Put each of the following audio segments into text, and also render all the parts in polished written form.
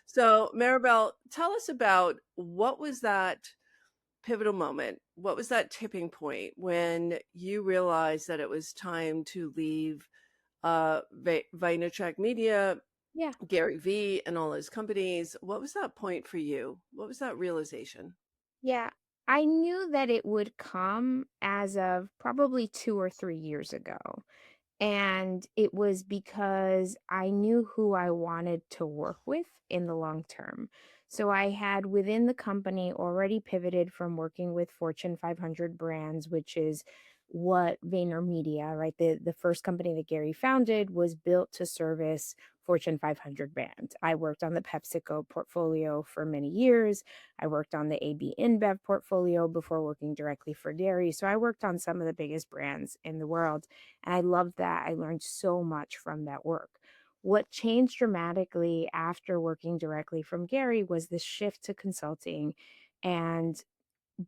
So, Maribel, tell us about what was that pivotal moment? What was that tipping point when you realized that it was time to leave Vaynerchuk Media, Yeah. Gary Vee, and all his companies? What was that point for you? What was that realization? Yeah. I knew that it would come as of probably 2 or 3 years ago, and it was because I knew who I wanted to work with in the long term. So I had within the company already pivoted from working with Fortune 500 brands, which is what VaynerMedia, right? The first company that Gary founded was built to service Fortune 500 brands. I worked on the PepsiCo portfolio for many years. I worked on the AB InBev portfolio before working directly for Gary. So I worked on some of the biggest brands in the world. And I loved that. I learned so much from that work. What changed dramatically after working directly from Gary was the shift to consulting and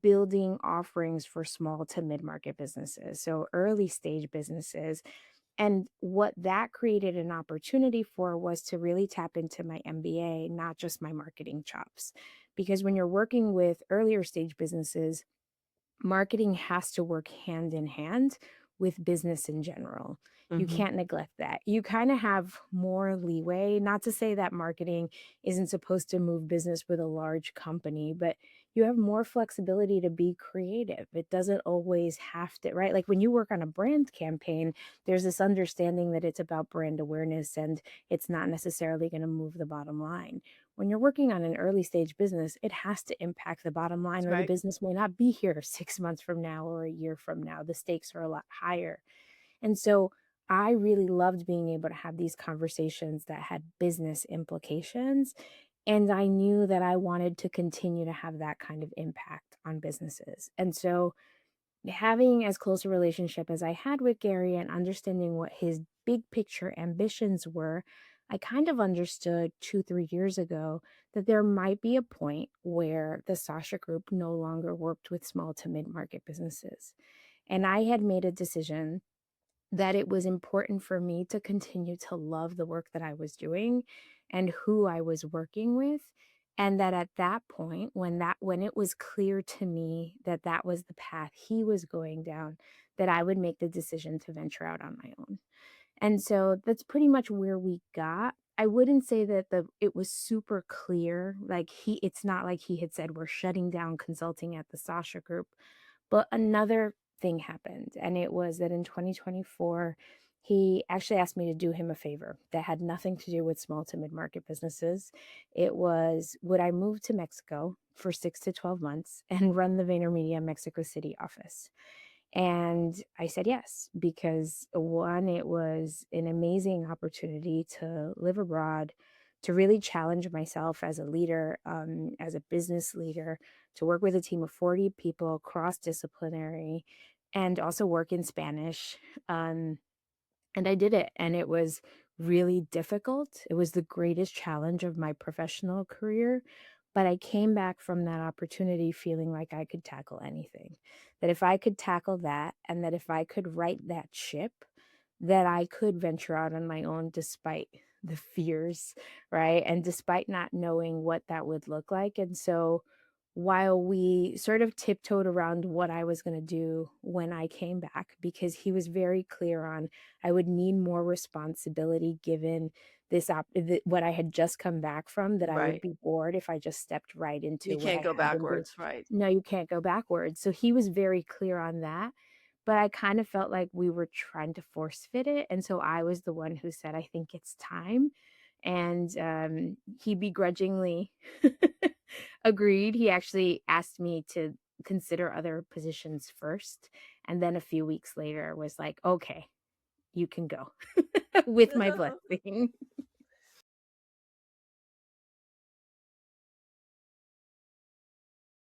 building offerings for small to mid market businesses. So early stage businesses. And what that created an opportunity for was to really tap into my MBA, not just my marketing chops. Because when you're working with earlier stage businesses, marketing has to work hand in hand with business in general. You Hmm. can't neglect that. You kind of have more leeway, not to say that marketing isn't supposed to move business with a large company, but you have more flexibility to be creative. It doesn't always have to, right? Like when you work on a brand campaign, there's this understanding that it's about brand awareness and it's not necessarily going to move the bottom line. When you're working on an early stage business, it has to impact the bottom line, That's or the right. business may not be here 6 months from now or a year from now. The stakes are a lot higher. And so I really loved being able to have these conversations that had business implications. And I knew that I wanted to continue to have that kind of impact on businesses. And so having as close a relationship as I had with Gary and understanding what his big picture ambitions were, I kind of understood 2, 3 years ago that there might be a point where the Sasha Group no longer worked with small to mid market businesses. And I had made a decision that it was important for me to continue to love the work that I was doing and who I was working with, and that at that point when it was clear to me that that was the path he was going down, that I would make the decision to venture out on my own. And so that's pretty much where we got. I wouldn't say that the it was super clear, like it's not like he had said we're shutting down consulting at the Sasha Group, but another thing happened, and it was that in 2024, he actually asked me to do him a favor that had nothing to do with small to mid-market businesses. It was, would I move to Mexico for 6 to 12 months and run the VaynerMedia Mexico City office? And I said yes, because one, it was an amazing opportunity to live abroad, to really challenge myself as a leader, as a business leader, to work with a team of 40 people, cross disciplinary, and also work in Spanish. And I did it, and it was really difficult. It was the greatest challenge of my professional career, but I came back from that opportunity feeling like I could tackle anything. That if I could tackle that, and that if I could right that ship, that I could venture out on my own despite the fears, right? And despite not knowing what that would look like. And so while we sort of tiptoed around what I was going to do when I came back, because he was very clear on I would need more responsibility given what I had just come back from, that I would Right. be bored if I just stepped right You into what can't I go had been doing. backwards, right? No, you can't go backwards. So he was very clear on that, but I kind of felt like we were trying to force fit it, and so I was the one who said, "I think it's time." And, he begrudgingly agreed. He actually asked me to consider other positions first, and then a few weeks later was like, "Okay, you can go," with my blessing.